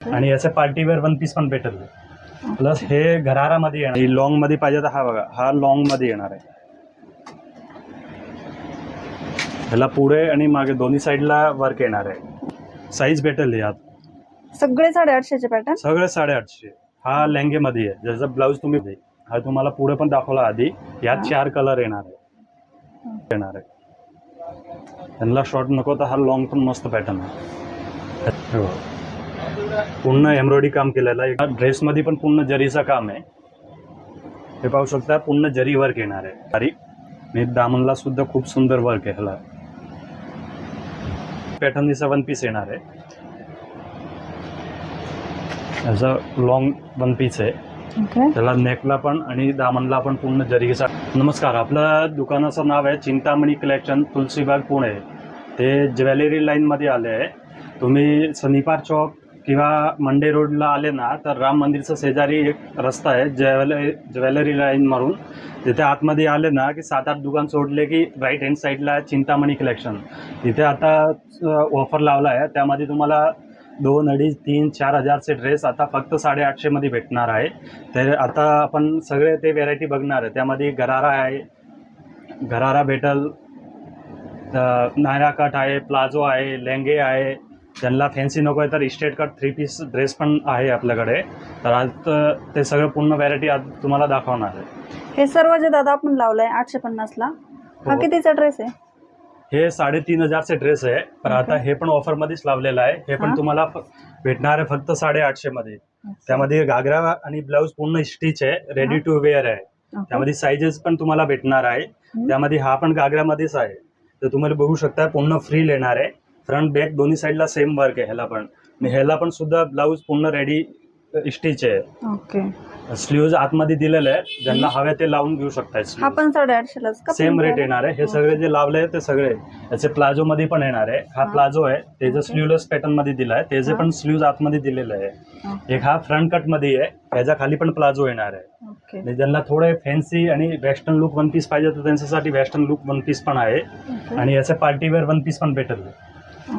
आणि याचे party wear one piece पण भेटेल. प्लस हे घरारा मध्ये येणार. लॉंग मध्ये पाहिजे तर हा बघा, हा लॉंग मध्ये येणार आहे. ह्याला पुढे आणि मागे दोन्ही साईडला वर्क येणार आहे. साईज भेटेल यात. सगळे 850 पॅटर्न, सगळे 850. हा लेंगे मध्ये आहे. ज्याचा ब्लाऊज तुम्ही हा तुम्हाला पुढे पण दाखवला आधी. यात 4 कलर येणार आहे. त्यांना शॉर्ट नको तर हा लॉंग पण मस्त पॅटर्न आहे. पूर्ण एम्ब्रॉयडरी काम केलेलं आहे. ड्रेस मध्ये पण पूर्ण जरीचं काम आहे. हे पाहू शकता, पूर्ण जरी वर्क येणार आहे. आणि दामनला सुद्धा खूप सुंदर वर्क आहे. ह्याला पॅटर्नचा वन पीस येणार आहे. याचा लॉंग वन पीस आहे. त्याला नेकला पण आणि दामनला पण पूर्ण जरीचा. नमस्कार, आपलं दुकानाचं नाव आहे चिंतामणी कलेक्शन, तुलसीबाग, पुणे. ते ज्वेलरी लाईनमध्ये आले आहे. तुम्ही सनिपार चौक किंवा मंडे रोडला आले ना तर राम मंदिरचा शेजारी एक रस्ता आहे ज्वेलरी लाईन मारून. तिथे आतमध्ये आले ना की 7-8 दुकान सोडले की राईट हँड साईडला चिंतामणी कलेक्शन. तिथे आता ऑफर लावला आहे. त्यामध्ये तुम्हाला 2, 2.5, 3, 4 हजारचे ड्रेस आता फक्त 850 मध्ये भेटणार आहे. तर आता आपण सगळे ते व्हेरायटी बघणार आहे. त्यामध्ये गरारा आहे, गरारा भेटल, नायरा कट आहे, प्लाझो आहे, लेंगे आहे. ज्यांना फॅन्सी नको आहे तर इस्टेट कट 3 पीस ड्रेस पण आहे आपल्याकडे. तर आज ते सगळं पूर्ण व्हेरायटी आज तुम्हाला दाखवणार आहे. हे सर्व जे दादा आपण लावलंय 850 ला, हा कितीचा ड्रेस आहे? हे 3,500चे ड्रेस आहे. पण आता हे पण ऑफर मध्येच लावलेलं आहे. हे पण तुम्हाला भेटणार आहे फक्त 850 मध्ये. त्यामध्ये घागरा आणि ब्लाऊज पूर्ण स्टिच आहे, रेडी टू वेअर आहे. त्यामध्ये साईजेस पण तुम्हाला भेटणार आहे. त्यामध्ये हा पण घागऱ्यामध्येच आहे. तर तुम्हाला बघू शकता पूर्ण फ्री येणार आहे. फ्रंट बॅक दोन्ही साईडला सेम वर्क आहे. ह्याला पण आणि ह्याला पण सुद्धा ब्लाऊज पूर्ण रेडी स्टिच आहे. ओके. स्लीव्ज आतमध्ये दिलेले आहे. ज्यांना हवे ते लावून घेऊ शकता. हा पण 850 लाच का? सेम रेट येणार आहे. हे सगळे जे लावले ते सगळे याचे प्लाझो मध्ये पण येणार आहे. हा प्लाझो आहे, त्याचं स्लीवलेस पॅटर्न मध्ये दिला आहे. त्याचे पण स्लीव्ज आतमध्ये दिलेले आहे. एक हा फ्रंट कट मध्ये आहे, त्याच्या खाली पण प्लाझो येणार आहे. आणि ज्यांना थोडे फॅन्सी आणि वेस्टर्न लुक वन पीस पाहिजे तर त्यांच्यासाठी वेस्टर्न लुक वन पीस पण आहे. आणि याचे पार्टीवेअर वन पीस पण भेटेल.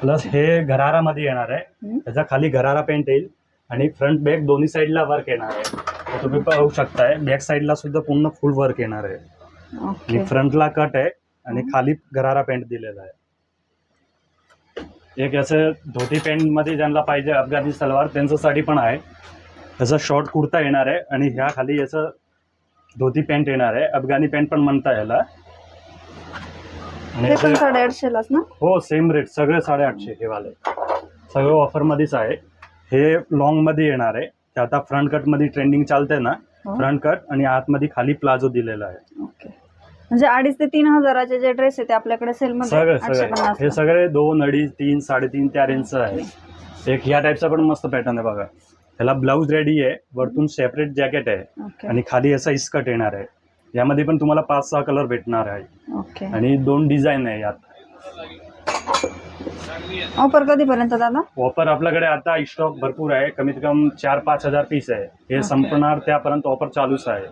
प्लस हे घरारा मध्ये येणार आहे. त्याच्या खाली घरारा पेंट येईल आणि फ्रंट बॅक दोन्ही साईडला वर्क येणार आहे. तुम्ही पाहू शकताय बॅक साईडला सुद्धा पूर्ण फुल वर्क येणार आहे. आणि फ्रंटला कट आहे आणि खाली गरारा पॅन्ट दिलेला आहे. एक याचं धोती पॅन्ट मध्ये ज्यांना पाहिजे अफगाणी सलवार त्यांच्यासाठी पण आहे. त्याचा शॉर्ट कुर्ता येणार आहे आणि ह्या खाली याचं धोती पॅन्ट येणार आहे. अफगाणी पॅन्ट पण म्हणता याला. हे पण 850 लाच ना? हो, सेम रेट. सगळे 850 हे वाले सगळं ऑफर मध्येच आहे. हे लॉंग मध्ये येणार आहे. ते आता फ्रंट कट मध्ये ट्रेंडिंग चालते ना, फ्रंट कट आणि आतमध्ये खाली प्लाझो दिलेला आहे. ओके. म्हणजे 2,500 ते 3,000चे जे ड्रेस आहे ते आपल्याकडे सेल मध्ये हे सगळे 2, 2.5, 3, 3.5 त्या रेंजचं आहे. एक या टाईपचा पण मस्त पॅटर्न आहे बघा. त्याला ब्लाऊज रेडी आहे, वरतून सेपरेट जॅकेट आहे आणि खाली असा इस्कट येणार आहे. यामध्ये पण तुम्हाला 5-6 कलर भेटणार आहे आणि 2 डिझाईन आहे यात. ऑफर कधीपर्यंत दादा? ऑफर आपल्याकडे आता स्टॉक भरपूर आहे. कमीत कमी 4-5 हजार पीस आहे. हे संपणार त्यापर्यंत ऑफर चालूच आहे.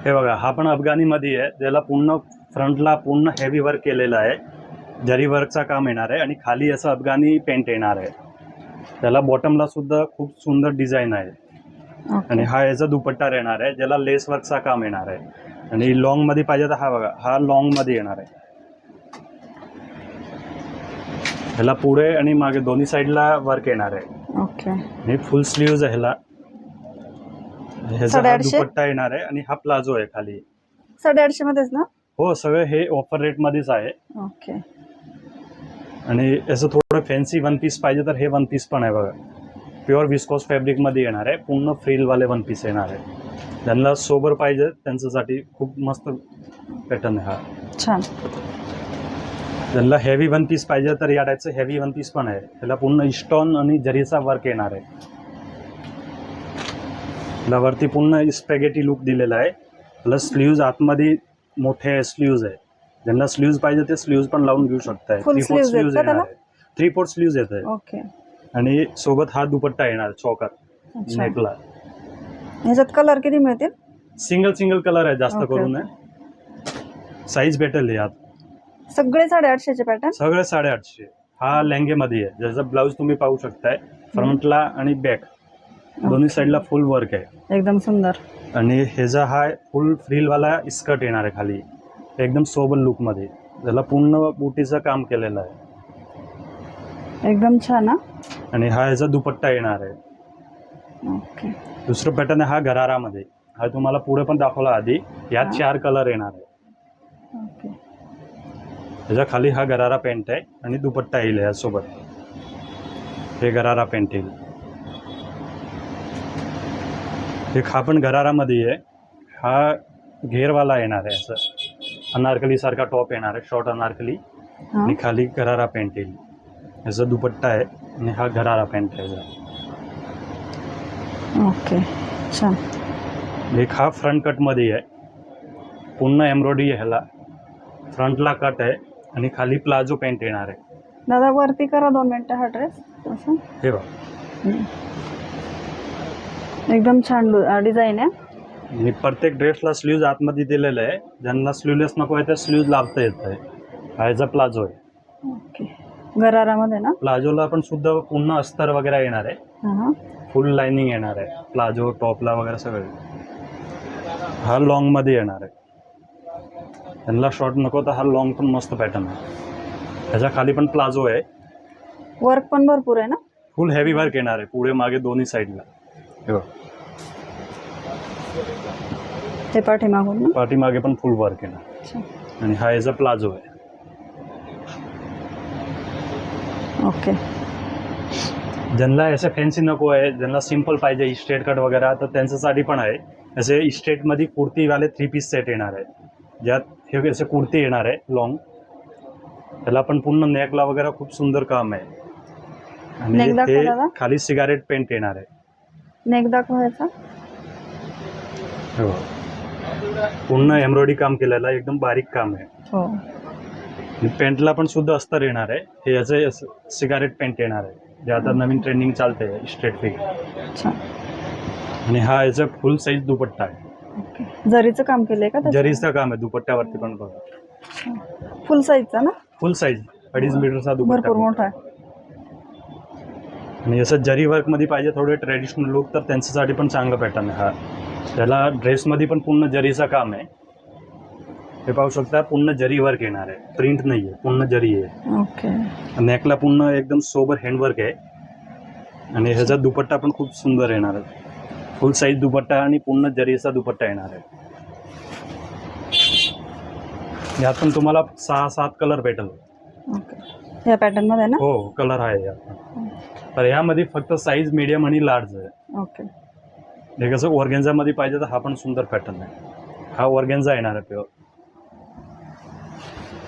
हे बघा, हा पण अफगाणी मध्ये आहे. त्याला पूर्ण फ्रंटला पूर्ण हेवी वर्क केलेलं आहे. जरी वर्कचा काम येणार आहे आणि खाली असं अफगाणी पेंट येणार आहे. त्याला बॉटमला सुद्धा खूप सुंदर डिझाईन आहे. आणि हा याचा दुपट्टा येणार आहे, ज्याला लेस वर्कचा काम येणार आहे. आणि लॉंग मध्ये पाहिजे तर हा बघा, हा लॉंग मध्ये येणार आहे. ह्याला पुढे आणि मागे दोन्ही साईडला वर्क येणार आहे. आणि फुल स्लीव्ज आहे ह्याला. ह्याचा हा दुपट्टा येणार आहे आणि हा प्लाझो आहे खाली. 850 मध्येच ना? हो, सगळे हे ऑफर रेट मध्येच आहे. ओके. आणि असं थोडं फॅन्सी वन पीस पाहिजे तर हे वन पीस पण आहे बघा. प्युअर विस्कॉस फॅब्रिक मध्ये येणार आहे. पूर्ण फ्रिल वाले वन पीस येणार आहे. ज्यांना सोबर पाहिजे त्यांच्यासाठी खूप मस्त पॅटर्न आहे हा. छान. ज्यांना हेवी वन पीस पाहिजे तर या टाईपचं हेवी वन पीस पण आहे. त्याला पूर्ण स्टोन आणि जरीचा वर्क येणार आहे. त्याला वरती पूर्ण स्पॅगेटी लुक दिलेला आहे. प्लस स्लीव्ज आतमध्ये मोठे स्लीव्ज आहे. ज्यांना स्लीव्ज पाहिजे ते स्लीव्ज पण लावून घेऊ शकताय. 3/4 स्लीव्ज येणार आहे. 3/4 स्लीव्ज येत आहे. ओके. आणि सोबत हा दुपट्टा येणार चौकात नेकला. याच्यात कलर किती मिळतील? सिंगल कलर आहे जास्त करून. साईज भेटेल यात. सगळे 850 चे पॅटर्न, सगळे 850. हा लेंगे मध्ये आहे. ज्याचा ब्लाऊज तुम्ही पाहू शकताय. फ्रंटला आणि बॅक दोन्ही साईडला फुल वर्क आहे. एकदम सुंदर. आणि ह्याचा हा फुल फ्रिलवाला स्कर्ट येणार आहे खाली, एकदम सोबर लुकमध्ये. त्याला पूर्ण बुटीचं काम केलेलं आहे. एकदम छान हा. आणि हा ह्याचा दुपट्टा येणार आहे. ओके. दुसरं पॅटर्न आहे हा गरारामध्ये. हा तुम्हाला पुढे पण दाखवला आधी. यात 4 कलर येणार आहे. ओके. ह्याच्या खाली हा गरारा पॅन्ट आहे आणि दुपट्टा येईल यासोबत. हे गरारा पॅन्ट येईल. एक हा पण गरारामध्ये आहे. हा घेरवाला येणार आहे. असं अनारकली सारखा टॉप येणार आहे, शॉर्ट अनारकली. हा. आणि खाली गरारा पॅन्ट येईल. ह्याचा दुपट्टा आहे आणि हा गरारा पॅन्ट आहे. ओके. छान. एक हा फ्रंट कटमध्ये आहे. पूर्ण एम्ब्रॉयडरी आहे ह्याला. फ्रंटला कट आहे आणि खाली प्लाझो पॅन्ट येणार आहे. दादा वरती करा 2 मिनिटं हा ड्रेस असं. हे बघ. एकदम छान डिझाईन आहे. आणि प्रत्येक ड्रेसला स्लीव्ज आतमध्ये दिलेलं आहे. ज्यांना स्लीवलेस नको आहे त्या स्लीव्ज लावता येत आहे. हा ह्याचा प्लाझो आहे. ओके. गरारामध्ये ना. प्लाझोला पण सुद्धा पूर्ण अस्तर वगैरे येणार आहे. हा. फुल लाइनिंग येणार आहे प्लाझो टॉपला वगैरे सगळं. हा लॉंगमध्ये येणार आहे. त्यांना शॉर्ट नको तर हा लॉंग पण मस्त पॅटर्न आहे. ह्याच्या खाली पण प्लाझो आहे. वर्क पण भरपूर आहे ना. फुल हेवी वर्क येणार आहे पुढे मागे दोन्ही साईडला. हे बघ. ते पाठीमागून ना. पाठीमागे पण फुल वर्क येणार. अच्छा. आणि हा ह्याचा प्लाझो आहे. ओके. ज्यांना असे फॅन्सी नको आहे, ज्यांना सिम्पल पाहिजे इस्टेट कट वगैरे, तर त्यांच्यासाठी पण आहे. असे इस्टेटमध्ये कुर्तीवाले 3 पीस सेट येणार आहे. ज्यात हे असे कुर्ती येणार आहे लॉंग. त्याला पण पूर्ण नेकला वगैरे खूप सुंदर काम आहे. आणि नेक दाखवा हे दादा. खाली सिगारेट पेंट येणार आहे. नेक दाखवायचा. हो. पूर्ण एम्ब्रॉयडरी काम केलेलं आहे. एकदम बारीक काम आहे. हो. आणि पॅन्टला पण सुद्धा अस्तर येणार आहे. हे याचे सिगारेट पेंट येणार आहे, जे आता नवीन ट्रेंडिंग चालते स्ट्रेट फिग. अच्छा. आणि हा याचा फुल साईज दुपट्टा आहे. ओके. जरीचं काम केलंय का त्याच्यात? जरीचं काम आहे दुपट्ट्यावरती पण बघा. फुल साईजचा ना. फुल साईज 2.5 मीटरचा दुपट्टा. भरपूर मोठा आहे. आणि असं जरी वर्कमध्ये पाहिजे थोडे ट्रेडिशनल लुक तर त्यांच्यासाठी पण चांगला पॅटर्न आहे हा. त्याला ड्रेसमध्ये पण पूर्ण जरीचं काम आहे. हे पाहू शकता पूर्ण जरी वर्क येणार आहे. प्रिंट नाही आहे, पूर्ण जरी आहे. ओके. नेकला पूर्ण एकदम सोबर हँडवर्क आहे. आणि ह्याचा दुपट्टा पण खूप सुंदर येणार आहे. फुल साईज दुपट्टा आणि पूर्ण जरीचा दुपट्टा येणार आहे. यात पण तुम्हाला 6-7 कलर भेटेल. ओके. या पॅटर्न मध्ये ना. हो, कलर आहे यात. तर यामध्ये फक्त साईज मीडियम आणि लार्ज आहे. ओके. हे कसं ऑर्गेन्झामध्ये पाहिजे तर हा पण सुंदर पॅटर्न आहे. हा ऑर्गेन्झा येणार आहे प्युअर.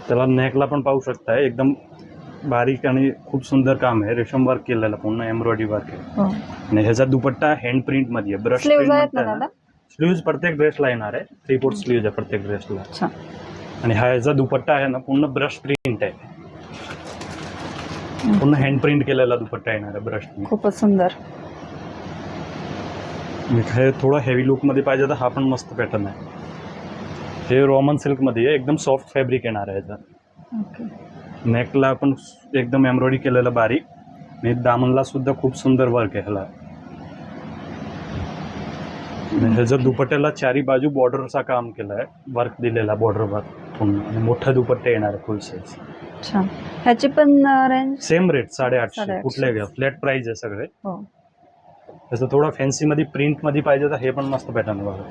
त्याला नेकला पण पाहू शकता एकदम बारीक आणि खूप सुंदर काम आहे. रेशम वर्क केलेलं पूर्ण एम्ब्रॉयडरी वर्क आहे. हो. आणि ह्याचा दुपट्टा हँड प्रिंट मध्ये आहे. ब्रश स्लीव्ज आहेत ना दादा. स्लीव्ज प्रत्येक ड्रेसला येणार आहे. 3/4 स्लीव्ज आहे प्रत्येक ड्रेसला. अच्छा. आणि हा ह्याचा दुपट्टा आहे ना पूर्ण ब्रश प्रिंट आहे. पूर्ण हँड प्रिंट केलेला दुपट्टा येणार आहे ब्रश. खूपच सुंदर. हे थोडं हेवी लुकमध्ये पाहिजे तर हा पण मस्त पॅटर्न आहे. हे रोमन सिल्कमध्ये आहे. एकदम सॉफ्ट फॅब्रिक येणार आहे ह्याचा. ओके. नेकला पण एकदम एम्ब्रॉयडरी केलेलं बारीक. आणि दामनला सुद्धा खूप सुंदर वर्क आहे ह्याला. ह्याच्या दुपट्ट्याला 4ही बाजू बॉर्डरचा काम केलं आहे. वर्क दिलेला बॉर्डरवर पूर्ण. आणि मोठा दुपट्टा येणार आहे फुल साईज. छान. ह्याची पण रेंज सेम रेट 850. 850. कुठले घ्या फ्लॅट प्राइस आहे सगळे. हो. त्याचं थोडं फॅन्सीमध्ये प्रिंटमध्ये पाहिजे तर हे पण मस्त पॅटर्न बघा.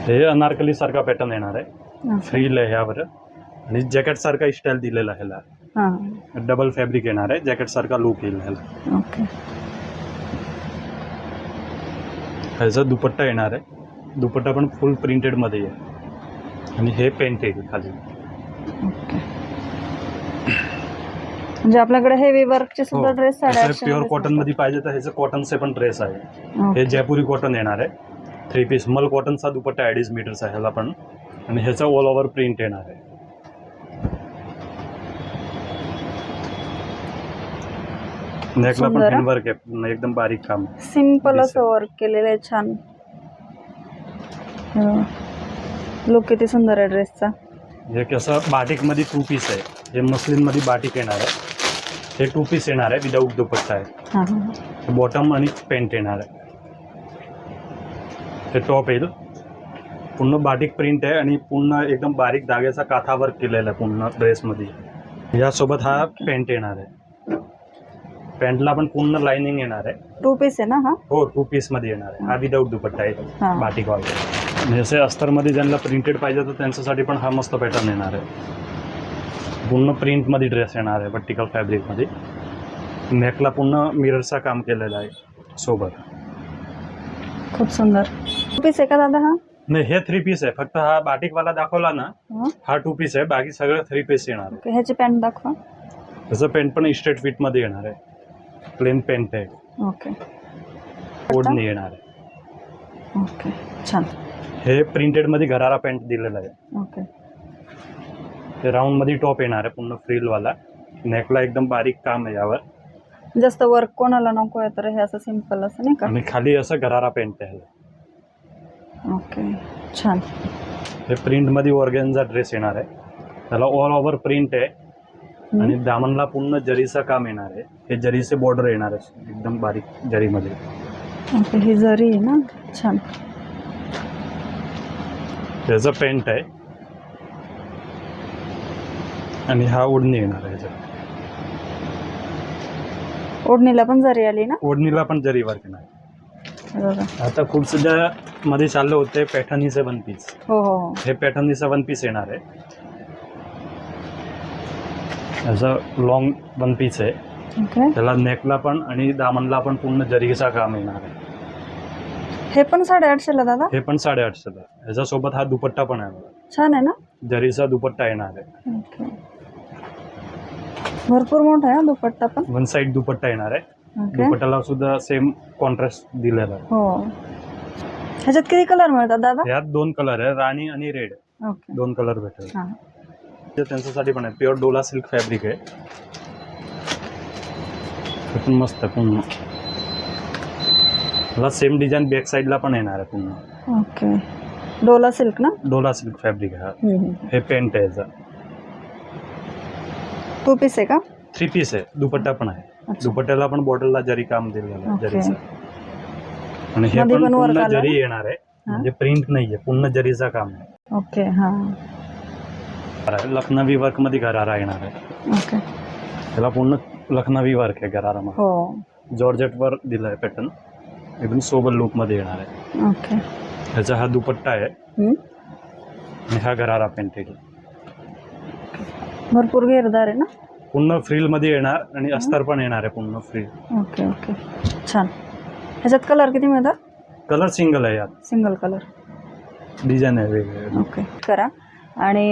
हे अनारकली सारखा पॅटर्न येणार आहे. फ्रील आहे ह्यावर. आणि जॅकेट सारखा स्टाईल दिलेला आहे ह्याला. हां. डबल फॅब्रिक येणार आहे. जॅकेट सारखा लुक येईल ह्याला. ओके. ह्याचा दुपट्टा येणार आहे. दुपट्टा पण फुल प्रिंटेड मध्ये आहे. आणि हे पेंट येईल खाली. ओके. म्हणजे आपल्याकडे हेवी वर्कचे सुद्धा ड्रेस प्युअर कॉटन मध्ये पाहिजे तर ह्याचं कॉटनचे पण ड्रेस आहे. हे जयपुरी कॉटन येणार आहे. 3 पीस मल कॉटनचा दुपट्टा 2.5 मीटरचा ह्याला पण. आणि ह्याचा ऑल ओव्हर प्रिंट येणार आहे. नेकला पण सुंदर. हँडवर्क आहे. एकदम बारीक काम. सिंपल असं वर्क केलेलं आहे. छान. लुक किती सुंदर आहे ड्रेसचा. हे कसं बाटिक मध्ये 2 पीस आहे. हे मस्लिन मध्ये बाटिक येणार आहे. हे 2 पीस येणार आहे विदाऊट दुपट्टा आहे. हां हां बॉटम आणि पॅन्ट येणार आहे. हे टॉप येईल पूर्ण बाटिक प्रिंट आहे आणि पूर्ण एकदम बारीक धाग्याचा काथा वर्क केलेला आहे पूर्ण ड्रेसमध्ये. यासोबत हा पॅन्ट येणार आहे. पॅन्टला पण पूर्ण लाइनिंग येणार आहे. 2 पीस आहे ना हा? हो 2 पीसमध्ये येणार आहे. हा विदाऊट दुपट्टा आहे हां. बाटिक वाला. आणि जसे अस्तरमध्ये ज्यांना प्रिंटेड पाहिजे तर त्यांच्यासाठी पण हा मस्त पॅटर्न येणार आहे. पूर्ण प्रिंटमध्ये ड्रेस येणार आहे वर्टिकल फॅब्रिकमध्ये. नेकला पूर्ण मिररचा काम केलेलं आहे सोबत. खूप सुंदर. 2 पीस आहे का दादा हा? नाही हे 3 पीस आहे. फक्त हा बाटिकवाला दाखवला ना हां. हा 2 पीस आहे. बाकी सगळं 3 पीस येणार आहे. ओके, ह्याची पॅन्ट दाखवा. त्याचं पॅन्ट पण इस्टेट फिटमध्ये येणार आहे. प्लेन पॅन्ट आहे. ओके ओढणी येणार आहे. ओके छान. हे प्रिंटेडमध्ये गरारा पॅन्ट दिलेला आहे. ओके हे राऊंडमध्ये टॉप येणार आहे पूर्ण फ्रिलवाला. नेकला एकदम बारीक काम आहे यावर. जास्त वर्क कोणाला नको आहे तर हे असं सिम्पल असं नाही का? आणि खाली असं गरारा पॅन्ट आहे. ओके छान. हे प्रिंटमध्ये ऑर्गेन्झा ड्रेस येणार आहे. त्याला ऑल ओव्हर प्रिंट आहे आणि दामनला पूर्ण जरीचं काम येणार आहे. हे जरीचे बॉर्डर येणार आहे एकदम बारीक जरीमध्ये. ओके ही जरी आहे ना? छान. त्याचं पॅन्ट आहे आणि हा ओढणी येणार आहे. ओढणीला पण जरी आली ना? ओढणीला पण जरी वर्क येणार आहे. हे बघा. आता खूप सध्या मध्ये चाललं होते पॅटर्नीचे 1 पीस. हो हो हो. हे पॅटर्नीचं 1 पीस येणार आहे. याचं लॉंग 1 पीस आहे. ओके. त्याला नेकला पण आणि दामनला पण पूर्ण जरीचा काम येणार आहे. हे पण 850 दादा? हे पण 850. ह्याच्यासोबत हा दुपट्टा पण आहे. छान आहे ना? जरीचा दुपट्टा येणार आहे. ओके. भरपूर मोठा आहे हा दुपट्टा पण. 1 साइड दुपट्टा येणार आहे. ओके. दुपट्ट्याला सुद्धा सेम कॉन्ट्रास्ट दिलेला आहे. हो. ह्याच्यात किती कलर मिळतात दादा? यात 2 कलर आहे राणी आणि रेड. ओके. 2 कलर भेटेल. हां. ते त्यांच्यासाठी पण आहे. प्युअर डोला सिल्क फॅब्रिक आहे. हे पण मस्त पूर्ण. मला सेम डिझाईन बॅक साईडला पण येणार आहे पूर्ण. ओके. डोला सिल्क ना? डोला सिल्क फॅब्रिक आहे हा. हम्म. हे पॅन्ट आहे याचा. 2 पीस आहे का? 3 पीस आहे. दुपट्टा पण आहे. अच्छा. दुपट्ट्याला पण बॉर्डरला जरी काम दिलेलं आहे ओके. जरीचं. आणि हे मध्ये पण पण work पूर्ण आलं जरी ना? येणार आहे. म्हणजे प्रिंट नाहीये पूर्ण जरीचा काम आहे. ओके हां. लखनवी वर्क मध्ये गरारा येणार आहे. ओके. त्याला पूर्ण लखनवी वर्क आहे गरारामध्ये. हो. जॉर्जेट वर दिलं आहे पॅटर्न. एकदम सोबर लुक मध्ये येणार आहे. ओके. ह्याचा हा दुपट्टा आहे हम्म. आणि हा गरारा पॅन्ट आहे. भरपूर घेरदार आहे ना? पूर्ण फ्रिल मध्ये येणार आणि अस्तर पण येणार आहे पूर्ण फ्रिल. ओके ओके छान. ह्याच्यात कलर किती मिळतात? कलर सिंगल आहे यात. Single colour. डिझाईन आहे वेगवेगळे. ओके करा. आणि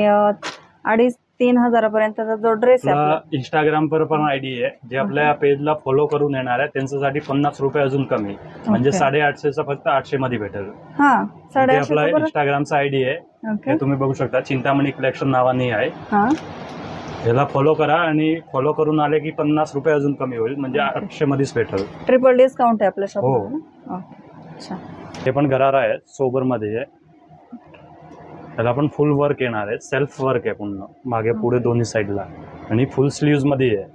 2,500-3,000 हजारापर्यंतचा जो ड्रेस आहे आपला आपला, इंस्टाग्रामवर पण आयडी आहे. जे आपल्या पेजला फॉलो करून येणार आहे त्यांच्यासाठी 50 रुपये अजून कमी. म्हणजे ओके. 850चा फक्त 800 मध्ये भेटेल. हां ते आपला 850 इंस्टाग्रामचा आयडी आहे. ओके हे तुम्ही बघू शकता. चिंतामणी कलेक्शन नावाने आहे. हां याला फॉलो करा आणि फॉलो करून आले की 50 रुपये अजून कमी होईल. म्हणजे 800 मध्येच भेटेल. ट्रिपल डिस्काउंट आहे आपल्या हो. शॉपवर. ओके अच्छा. हे पण गरारा आहे. सोबर मध्ये आहे. त्याला पण फुल वर्क येणार आहे. सेल्फ वर्क आहे पूर्ण मागे पुढे दोन्ही साईडला आणि फुल स्लीव्ज मध्ये आहे.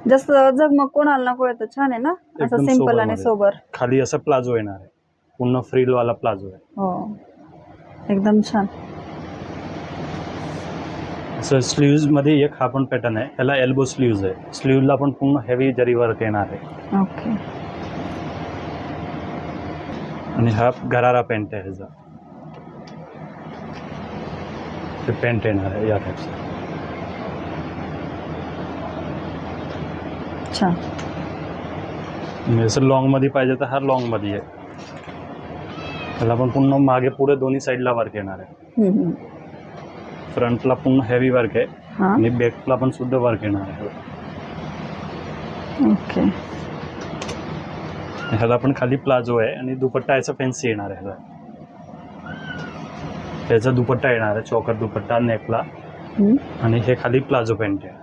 जास्त झगमग कोणाला नको येतं. छान आहे ना असं एकदम सिंपल सोबर आणि मध्ये. सोबर. खाली असं प्लाझो येणार आहे. पूर्ण फ्रिल वाला प्लाझो आहे. हो एकदम छान. असं स्लीव्ज मध्ये एक हा पण पॅटर्न आहे. त्याला एल्बो स्लीव्ज आहे. स्लीव्हला पण पूर्ण हेवी जरी वर्क येणार आहे. ओके. आणि हा गरारा पॅन्ट आहे. ह्याचा ते पॅन्ट येणार आहे या टाईपचं. छान. आणि असं लॉंग मध्ये पाहिजे तर हा लॉंग मध्ये आहे. त्याला पण पूर्ण मागे पुढे दोन्ही साईडला वर्क येणार आहे. हम्म. फ्रंटला पूर्ण हेवी वर्क आहे हां आणि बॅकला पण सुद्धा वर्क येणार आहे. ओके. ह्याला पण खाली प्लाझो आहे आणि दुपट्टा याचा फॅन्सी येणार आहे. ह्याचा दुपट्टा येणार आहे. चॉकर दुपट्टा नेकला आणि हे खाली प्लाझो पॅन्ट आहे.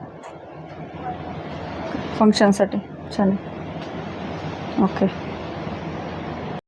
फंक्शनसाठी छान आहे. ओके.